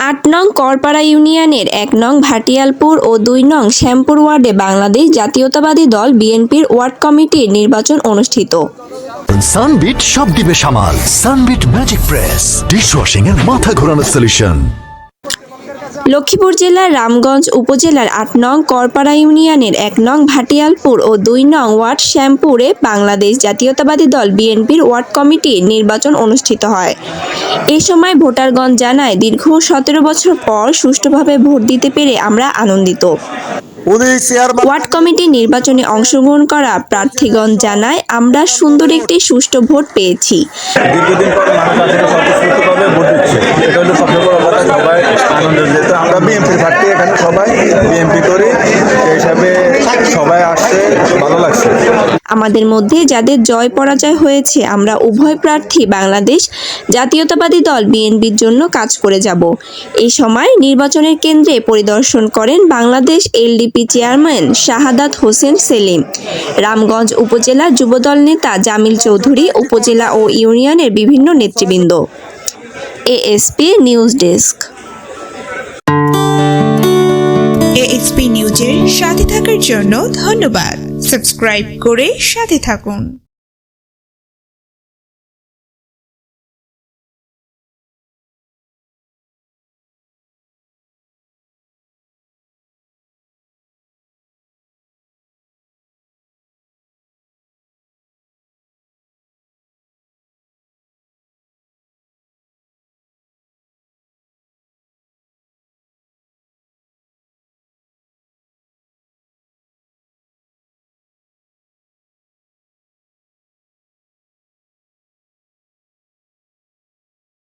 ৮ নং করপাড়া ইউনিয়নের ১ নং ভাটিয়ালপুর ও ২ নং শ্যামপুর ওয়ার্ডে বাংলাদেশ জাতীয়তাবাদী দল বিএনপির ওয়ার্ড কমিটির নির্বাচন অনুষ্ঠিত। সানবিট সব দিবে সামাল। সানবিট ম্যাজিক প্রেস ডিশওয়াশিং এর মাথা ঘোরানো সলিউশন। লক্ষ্মীপুর জেলার রামগঞ্জ উপজেলার ৮ নং করপাড়া ইউনিয়নের ১ নং ভাটিয়ালপুর ও ২ নং ওয়ার্ড শ্যামপুরে বাংলাদেশ জাতীয়তাবাদী দল বিএনপির ওয়ার্ড কমিটির নির্বাচন অনুষ্ঠিত হয়। এ সময় ভোটারগণ জানায়, দীর্ঘ ১৭ বছর পর সুষ্ঠুভাবে ভোট দিতে পেরে আমরা আনন্দিত। ওয়ার্ড কমিটি নির্বাচনে অংশগ্রহণ করা প্রার্থীগণ জানায়, আমরা সুন্দর একটি সুষ্ঠু ভোট পেয়েছি। দীর্ঘদিন পর মানুষ সুষ্ঠুভাবে ভোট দিচ্ছে, এটা হলো সবচেয়ে বড় কথা। সবাই আনন্দের, যেহেতু আমরা বিএনপির প্রার্থী, এখানে সবাই বিএনপি করি, সেই হিসাবে সবাই আসছে, ভালো লাগছে। আমাদের মধ্যে যাদের জয় পরাজয় হয়েছে, আমরা উভয় প্রার্থী বাংলাদেশ জাতীয়তাবাদী দল বিএনপির জন্য কাজ করে যাব। এই সময় নির্বাচনের কেন্দ্রে পরিদর্শন করেন বাংলাদেশ এলডিপি চেয়ারম্যান শাহাদাত হোসেন সেলিম, রামগঞ্জ উপজেলা যুবদল নেতা জামিল চৌধুরী, উপজেলা ও ইউনিয়নের বিভিন্ন নেতৃবৃন্দ। ASP news desk. এএসপি নিউজের সাথে থাকার জন্য ধন্যবাদ। সাবস্ক্রাইব করে সাথে থাকুন।